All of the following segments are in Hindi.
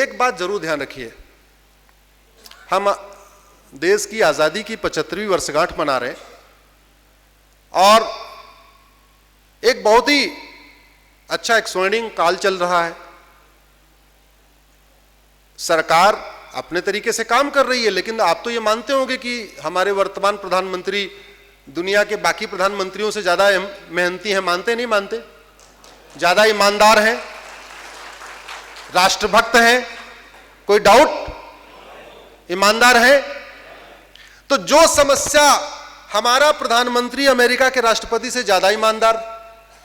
एक बात जरूर ध्यान रखिए, हम देश की आजादी की 75वीं वर्षगांठ मना रहे हैं और एक बहुत ही अच्छा एक स्वर्णिम काल चल रहा है। सरकार अपने तरीके से काम कर रही है, लेकिन आप तो ये मानते होंगे कि हमारे वर्तमान प्रधानमंत्री दुनिया के बाकी प्रधानमंत्रियों से ज्यादा मेहनती हैं। मानते नहीं मानते? ज्यादा ईमानदार हैं, राष्ट्रभक्त हैं, कोई डाउट? ईमानदार हैं। तो जो समस्या हमारा प्रधानमंत्री अमेरिका के राष्ट्रपति से ज्यादा ईमानदार,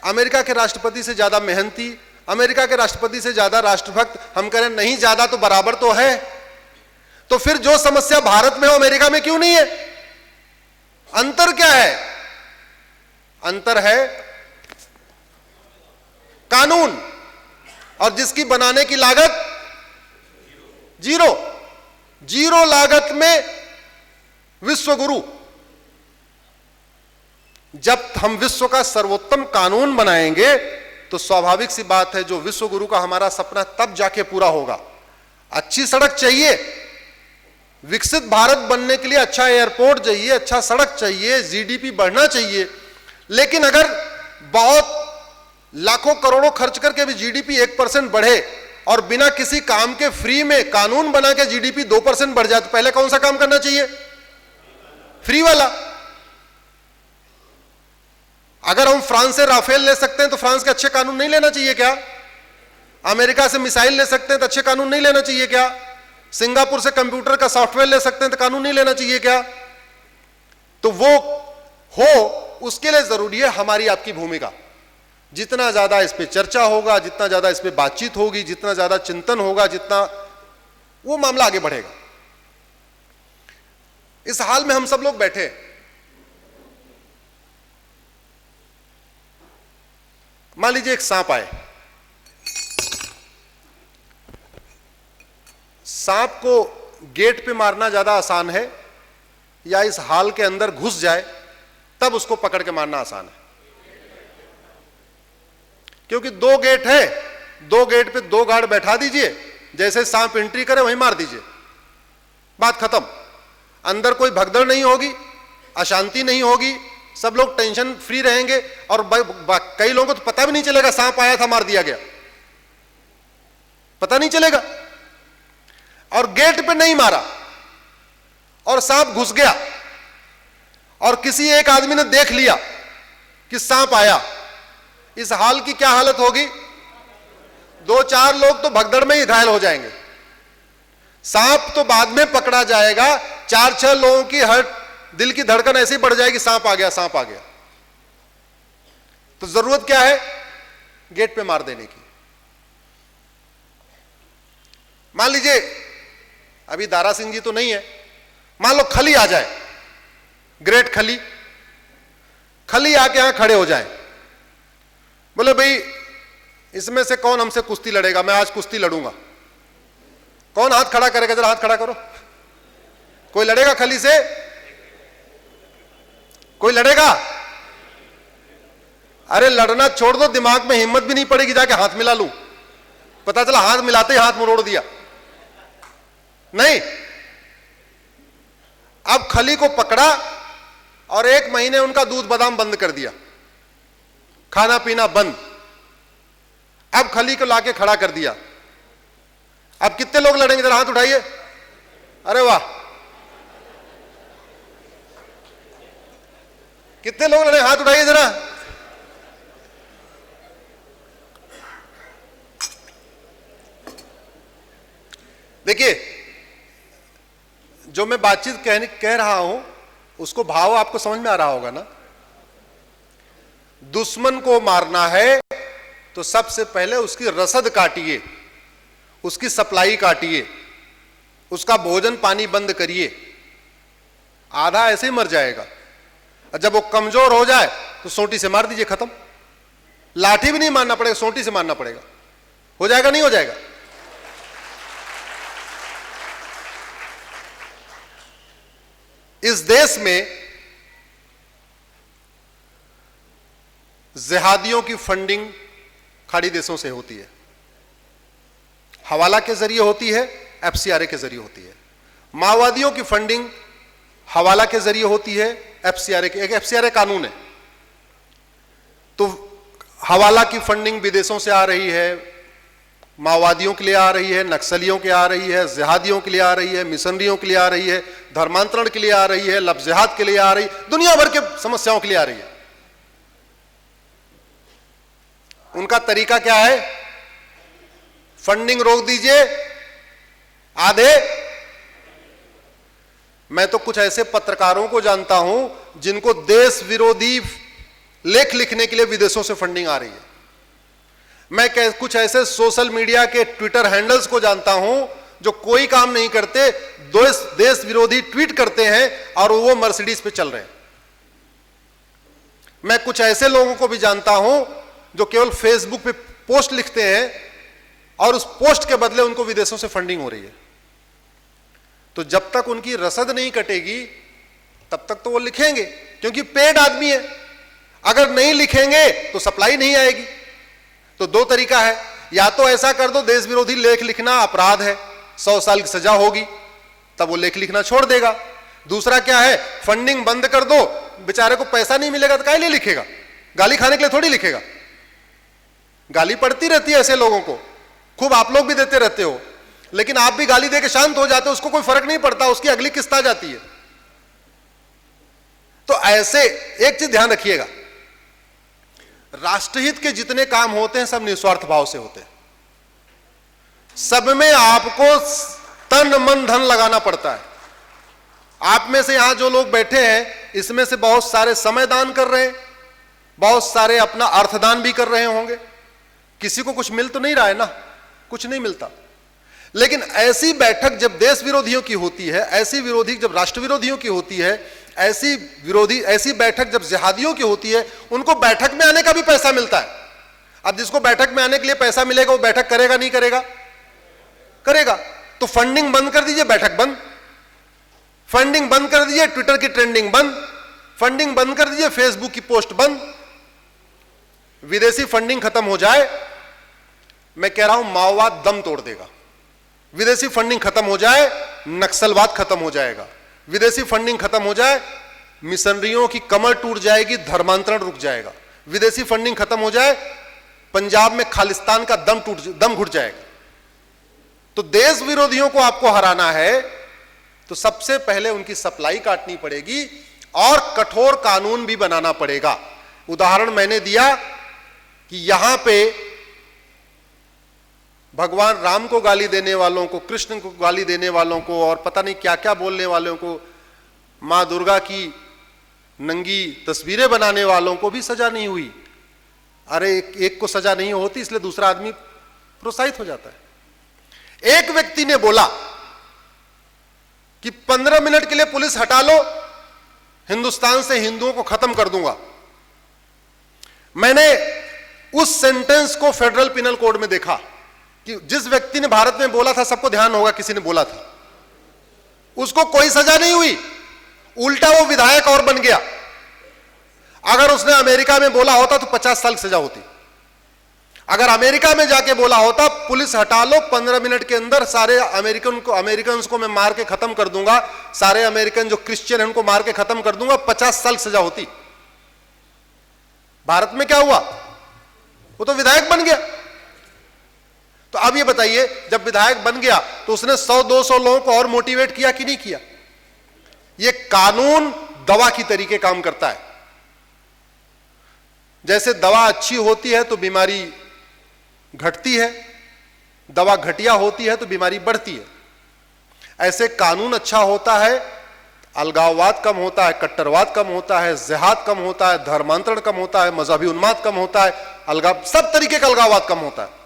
अमेरिका के राष्ट्रपति से ज्यादा मेहनती, अमेरिका के राष्ट्रपति से ज्यादा राष्ट्रभक्त, हम कह रहे नहीं ज्यादा तो बराबर तो है। तो फिर जो समस्या भारत में हो अमेरिका में क्यों नहीं है? अंतर क्या है? अंतर है कानून, और जिसकी बनाने की लागत जीरो लागत में विश्व गुरु। जब हम विश्व का सर्वोत्तम कानून बनाएंगे तो स्वाभाविक सी बात है जो विश्व गुरु का हमारा सपना तब जाके पूरा होगा। अच्छी सड़क चाहिए, विकसित भारत बनने के लिए अच्छा एयरपोर्ट चाहिए, अच्छा सड़क चाहिए, जीडीपी बढ़ना चाहिए, लेकिन अगर बहुत लाखों करोड़ों खर्च करके भी जीडीपी 1% बढ़े और बिना किसी काम के फ्री में कानून बना के जीडीपी 2% बढ़ जाए तो पहले कौन सा काम करना चाहिए? फ्री वाला। अगर हम फ्रांस से राफेल ले सकते हैं तो फ्रांस के अच्छे कानून नहीं लेना चाहिए क्या? अमेरिका से मिसाइल ले सकते हैं तो अच्छे कानून नहीं लेना चाहिए क्या? सिंगापुर से कंप्यूटर का सॉफ्टवेयर ले सकते हैं तो कानून नहीं लेना चाहिए क्या? तो वो हो, उसके लिए जरूरी है हमारी आपकी भूमिका। जितना ज्यादा इस पे चर्चा होगा, जितना ज्यादा इस पे बातचीत होगी, जितना ज्यादा चिंतन होगा, जितना वो मामला आगे बढ़ेगा। इस हाल में हम सब लोग बैठे, मान लीजिए एक सांप आए, सांप को गेट पे मारना ज्यादा आसान है या इस हाल के अंदर घुस जाए तब उसको पकड़ के मारना आसान है? क्योंकि 2 गेट है, 2 गेट पे 2 गार्ड बैठा दीजिए, जैसे सांप एंट्री करे वहीं मार दीजिए, बात खत्म। अंदर कोई भगदड़ नहीं होगी, अशांति नहीं होगी, सब लोग टेंशन फ्री रहेंगे और कई लोगों को तो पता भी नहीं चलेगा सांप आया था मार दिया गया, पता नहीं चलेगा। और गेट पे नहीं मारा और सांप घुस गया और किसी एक आदमी ने देख लिया कि सांप आया, इस हाल की क्या हालत होगी? 2-4 लोग तो भगदड़ में ही घायल हो जाएंगे। सांप तो बाद में पकड़ा जाएगा, 4-6 लोगों की दिल की धड़कन ऐसे ही बढ़ जाएगी, सांप आ गया, सांप आ गया। तो जरूरत क्या है? गेट पे मार देने की। मान लीजिए अभी दारा सिंह जी तो नहीं है, मान लो खली आ जाए, ग्रेट खली आके यहां खड़े हो जाए, बोले भाई इसमें से कौन हमसे कुश्ती लड़ेगा? मैं आज कुश्ती लड़ूंगा। कौन हाथ खड़ा करेगा? जरा हाथ खड़ा करो। कोई लड़ेगा खली से? कोई लड़ेगा? अरे लड़ना छोड़ दो, दिमाग में हिम्मत भी नहीं पड़ेगी जाके हाथ मिला लूं। पता चला हाथ मिलाते ही हाथ मरोड़ दिया। नहीं, अब खली को पकड़ा और 1 महीने उनका दूध बादाम बंद कर दिया, खाना पीना बंद। अब खली को लाके खड़ा कर दिया। अब कितने लोग लड़ेंगे? जरा हाथ उठाइए। अरे वाह, कितने लोग लड़े? हाथ उठाइए जरा। देखिए, जो मैं बातचीत कह रहा हूं उसको भाव आपको समझ में आ रहा होगा ना? दुश्मन को मारना है तो सबसे पहले उसकी रसद काटिए, उसकी सप्लाई काटिए, उसका भोजन पानी बंद करिए। आधा ऐसे ही मर जाएगा। और जब वो कमजोर हो जाए तो सोटी से मार दीजिए, खत्म। लाठी भी नहीं मारना पड़ेगा, सोटी से मारना पड़ेगा। हो जाएगा? नहीं हो जाएगा? इस देश में जिहादियों की फंडिंग खाड़ी देशों से होती है। हवाला के जरिए होती है, एफसीआरए के जरिए होती है। माओवादियों की फंडिंग हवाला के जरिए होती है, एफसीआरए के, एक एफसीआरए कानून है। तो हवाला की फंडिंग विदेशों से आ रही है, माओवादियों के लिए आ रही है, नक्सलियों के आ रही है, जिहादियों के लिए आ रही है, मिशनरियों के लिए आ रही है, धर्मांतरण के लिए आ रही है, लब जिहाद के लिए आ रही है, दुनिया भर के समस्याओं के लिए आ रही है। उनका तरीका क्या है? फंडिंग रोक दीजिए, आधे। मैं तो कुछ ऐसे पत्रकारों को जानता हूं जिनको देश विरोधी लेख लिखने के लिए विदेशों से फंडिंग आ रही है। मैं कुछ ऐसे सोशल मीडिया के ट्विटर हैंडल्स को जानता हूं जो कोई काम नहीं करते, देश विरोधी ट्वीट करते हैं और वो मर्सिडीज पे चल रहे हैं। मैं कुछ ऐसे लोगों को भी जानता हूं जो केवल फेसबुक पे पोस्ट लिखते हैं और उस पोस्ट के बदले उनको विदेशों से फंडिंग हो रही है। तो जब तक उनकी रसद नहीं कटेगी तब तक तो वो लिखेंगे, क्योंकि पेड आदमी है। अगर नहीं लिखेंगे तो सप्लाई नहीं आएगी। तो दो तरीका है, या तो ऐसा कर दो देश विरोधी लेख लिखना अपराध है, 100 साल की सजा होगी, तब वो लेख लिखना छोड़ देगा। दूसरा क्या है, फंडिंग बंद कर दो, बेचारे को पैसा नहीं मिलेगा तो काहे लिए लिखेगा? गाली खाने के लिए थोड़ी लिखेगा। गाली पड़ती रहती है ऐसे लोगों को, खूब आप लोग भी देते रहते हो, लेकिन आप भी गाली देके शांत हो जाते हो, उसको कोई फर्क नहीं पड़ता, उसकी अगली किस्त आ जाती है। तो ऐसे एक चीज ध्यान रखिएगा, राष्ट्रहित के जितने काम होते हैं सब निस्वार्थ भाव से होते हैं। सब में आपको तन मन धन लगाना पड़ता है। आप में से यहां जो लोग बैठे हैं इसमें से बहुत सारे समय दान कर रहे हैं, बहुत सारे अपना अर्थदान भी कर रहे होंगे। किसी को कुछ मिल तो नहीं रहा है ना, कुछ नहीं मिलता। लेकिन ऐसी बैठक जब देश विरोधियों की होती है, ऐसी विरोधी जब राष्ट्र विरोधियों की होती है, ऐसी बैठक जब जिहादियों की होती है, उनको बैठक में आने का भी पैसा मिलता है। अब जिसको बैठक में आने के लिए पैसा मिलेगा वो बैठक करेगा नहीं करेगा? करेगा। तो फंडिंग बंद कर दीजिए, बैठक बंद। फंडिंग बंद कर दीजिए, ट्विटर की ट्रेंडिंग बंद। फंडिंग बंद कर दीजिए, फेसबुक की पोस्ट बंद। विदेशी फंडिंग खत्म हो जाए, मैं कह रहा हूं माओवाद दम तोड़ देगा। विदेशी फंडिंग खत्म हो जाए, नक्सलवाद खत्म हो जाएगा। विदेशी फंडिंग खत्म हो जाए, मिशनरियों की कमर टूट जाएगी, धर्मांतरण रुक जाएगा। विदेशी फंडिंग खत्म हो जाए, पंजाब में खालिस्तान का दम घुट जाएगा। तो देश विरोधियों को आपको हराना है तो सबसे पहले उनकी सप्लाई काटनी पड़ेगी और कठोर कानून भी बनाना पड़ेगा। उदाहरण मैंने दिया कि यहां पे भगवान राम को गाली देने वालों को, कृष्ण को गाली देने वालों को और पता नहीं क्या क्या बोलने वालों को, मां दुर्गा की नंगी तस्वीरें बनाने वालों को भी सजा नहीं हुई। अरे एक को सजा नहीं होती इसलिए दूसरा आदमी प्रोत्साहित हो जाता है। एक व्यक्ति ने बोला कि 15 मिनट के लिए पुलिस हटा लो, हिंदुस्तान से हिंदुओं को खत्म कर दूंगा। मैंने उस सेंटेंस को फेडरल पिनल कोड में देखा कि जिस व्यक्ति ने भारत में बोला था, सबको ध्यान होगा किसी ने बोला था, उसको कोई सजा नहीं हुई, उल्टा वो विधायक और बन गया। अगर उसने अमेरिका में बोला होता तो 50 साल की सजा होती। अगर अमेरिका में जाके बोला होता पुलिस हटा लो, 15 मिनट के अंदर सारे अमेरिकन को मैं मार के खत्म कर दूंगा, सारे अमेरिकन जो क्रिश्चियन हैं उनको मार के खत्म कर दूंगा, 50 साल की सजा होती। भारत में क्या हुआ? वो तो विधायक बन गया। तो अब ये बताइए, जब विधायक बन गया तो उसने 100-200 लोगों को और मोटिवेट किया कि नहीं किया? ये कानून दवा की तरीके काम करता है। जैसे दवा अच्छी होती है तो बीमारी घटती है, दवा घटिया होती है तो बीमारी बढ़ती है। ऐसे कानून अच्छा होता है, अलगाववाद कम होता है, कट्टरवाद कम होता है, जिहाद कम होता है, धर्मांतरण कम होता है, मजहबी उन्माद कम होता है, अलगाव, सब तरीके का अलगाववाद कम होता है।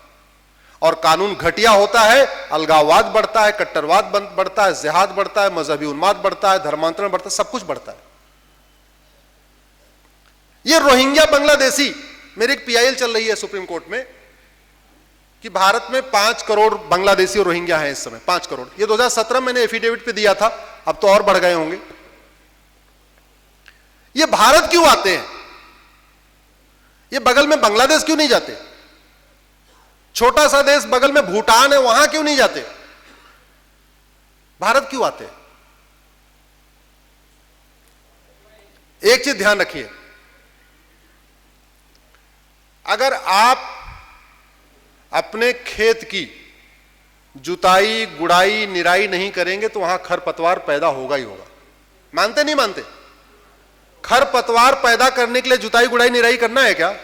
और कानून घटिया होता है, अलगाववाद बढ़ता है, कट्टरवाद बढ़ता है, जिहाद बढ़ता है, मजहबी उन्माद बढ़ता है, धर्मांतरण बढ़ता है, सब कुछ बढ़ता है। ये रोहिंग्या बांग्लादेशी, मेरी एक पीआईएल चल रही है सुप्रीम कोर्ट में कि भारत में 5 करोड़ बांग्लादेशी और रोहिंग्या हैं इस समय, 5 करोड़। ये 2017 में मैंने एफिडेविट पे दिया था, अब तो और बढ़ गए होंगे। ये भारत क्यों आते हैं? ये बगल में बांग्लादेश क्यों नहीं जाते? छोटा सा देश बगल में भूटान है, वहां क्यों नहीं जाते? भारत क्यों आते? एक चीज ध्यान रखिए, अगर आप अपने खेत की जुताई, गुड़ाई, निराई नहीं करेंगे तो वहां खरपतवार पैदा होगा ही होगा। मानते नहीं मानते? खरपतवार पैदा करने के लिए जुताई, गुड़ाई, निराई करना है क्या?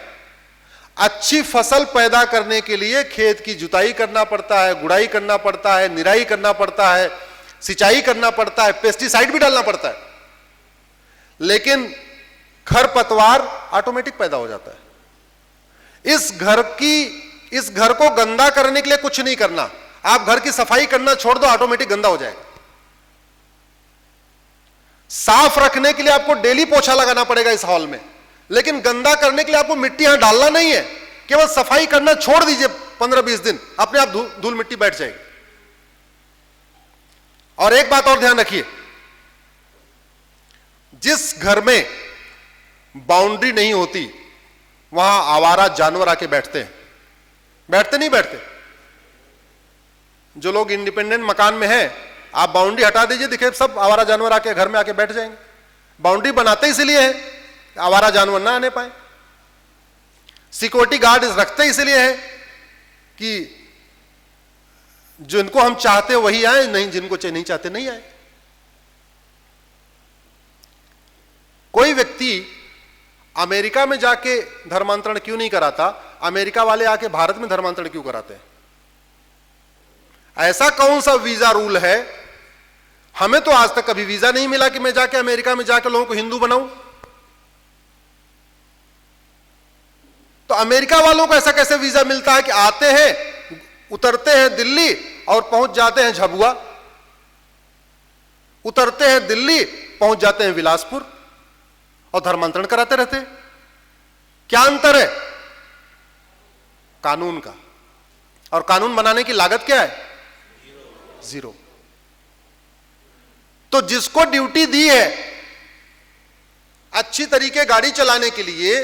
अच्छी फसल पैदा करने के लिए खेत की जुताई करना पड़ता है, गुड़ाई करना पड़ता है, निराई करना पड़ता है, सिंचाई करना पड़ता है, पेस्टिसाइड भी डालना पड़ता है। लेकिन खरपतवार ऑटोमेटिक पैदा हो जाता है। इस घर को गंदा करने के लिए कुछ नहीं करना, आप घर की सफाई करना छोड़ दो, ऑटोमेटिक गंदा हो जाएगा। साफ रखने के लिए आपको डेली पोछा लगाना पड़ेगा इस हॉल में, लेकिन गंदा करने के लिए आपको मिट्टी यहां डालना नहीं है, केवल सफाई करना छोड़ दीजिए 15-20 दिन, अपने आप धूल मिट्टी बैठ जाएगी। और एक बात और ध्यान रखिए, जिस घर में बाउंड्री नहीं होती वहां आवारा जानवर आके बैठते हैं। बैठते नहीं बैठते? जो लोग इंडिपेंडेंट मकान में हैं, आप बाउंड्री हटा दीजिए, दिखे सब आवारा जानवर आके घर में आके बैठ जाएंगे। बाउंड्री बनाते इसलिए है आवारा जानवर ना आने पाए। सिक्योरिटी गार्ड रखते इसलिए है कि जिनको हम चाहते वही आए, नहीं जिनको नहीं चाहते नहीं आए। कोई व्यक्ति अमेरिका में जाके धर्मांतरण क्यों नहीं कराता? अमेरिका वाले आके भारत में धर्मांतरण क्यों कराते हैं? ऐसा कौन सा वीजा रूल है? हमें तो आज तक कभी वीजा नहीं मिला कि मैं जाके अमेरिका में जाके लोगों को हिंदू बनाऊं। तो अमेरिका वालों को ऐसा कैसे वीजा मिलता है कि आते हैं, उतरते हैं दिल्ली और पहुंच जाते हैं झबुआ, उतरते हैं दिल्ली पहुंच जाते हैं बिलासपुर और धर्मांतरण कराते रहते हैं? क्या अंतर है? कानून का। और कानून बनाने की लागत क्या है? जीरो। तो जिसको ड्यूटी दी है अच्छी तरीके गाड़ी चलाने के लिए,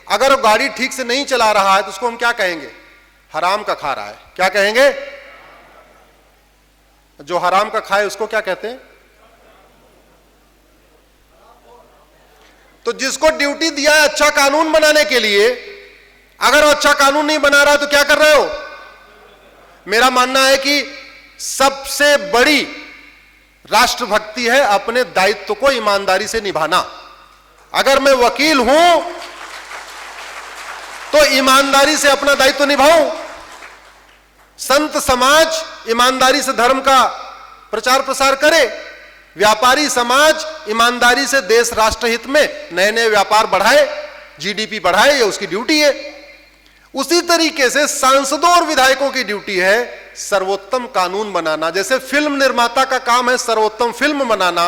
अगर वो गाड़ी ठीक से नहीं चला रहा है तो उसको हम क्या कहेंगे? हराम का खा रहा है। क्या कहेंगे? जो हराम का खाए उसको क्या कहते हैं? तो जिसको ड्यूटी दिया है अच्छा कानून बनाने के लिए, अगर वो अच्छा कानून नहीं बना रहा तो क्या कर रहे हो? मेरा मानना है कि सबसे बड़ी राष्ट्रभक्ति है अपने दायित्व को ईमानदारी से निभाना। अगर मैं वकील हूं तो ईमानदारी से अपना दायित्व निभाऊं। संत समाज ईमानदारी से धर्म का प्रचार प्रसार करे, व्यापारी समाज ईमानदारी से देश राष्ट्र हित में नए नए व्यापार बढ़ाए, जीडीपी बढ़ाए, ये उसकी ड्यूटी है। उसी तरीके से सांसदों और विधायकों की ड्यूटी है सर्वोत्तम कानून बनाना। जैसे फिल्म निर्माता का काम है सर्वोत्तम फिल्म बनाना,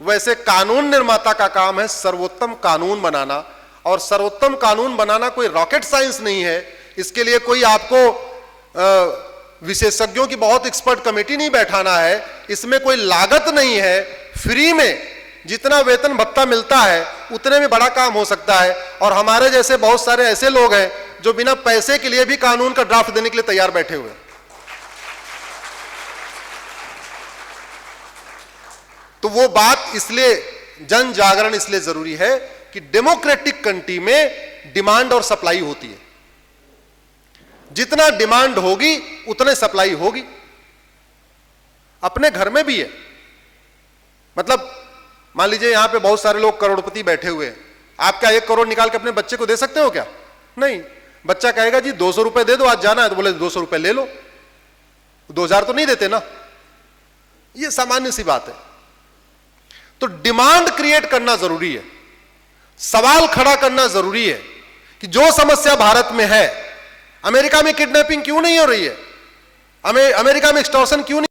वैसे कानून निर्माता का काम है सर्वोत्तम कानून बनाना। और सर्वोत्तम कानून बनाना कोई रॉकेट साइंस नहीं है। इसके लिए कोई आपको विशेषज्ञों की बहुत एक्सपर्ट कमेटी नहीं बैठाना है, इसमें कोई लागत नहीं है। फ्री में जितना वेतन भत्ता मिलता है उतने में बड़ा काम हो सकता है। और हमारे जैसे बहुत सारे ऐसे लोग हैं जो बिना पैसे के लिए भी कानून का ड्राफ्ट देने के लिए तैयार बैठे हुए हैं। तो वो बात इसलिए जन जागरण इसलिए जरूरी है कि डेमोक्रेटिक कंट्री में डिमांड और सप्लाई होती है। जितना डिमांड होगी उतने सप्लाई होगी। अपने घर में भी है। मतलब मान लीजिए यहां पे बहुत सारे लोग करोड़पति बैठे हुए हैं, आप क्या 1 करोड़ निकाल के अपने बच्चे को दे सकते हो क्या? नहीं। बच्चा कहेगा जी 200 रुपए दे दो, आज जाना है, तो बोले 200 रुपए ले लो। 2000 तो नहीं देते ना। ये सामान्य सी बात है। तो डिमांड क्रिएट करना जरूरी है, सवाल खड़ा करना जरूरी है कि जो समस्या भारत में है, अमेरिका में किडनैपिंग क्यों नहीं हो रही है? अमेरिका में एक्सटॉर्शन क्यों नहीं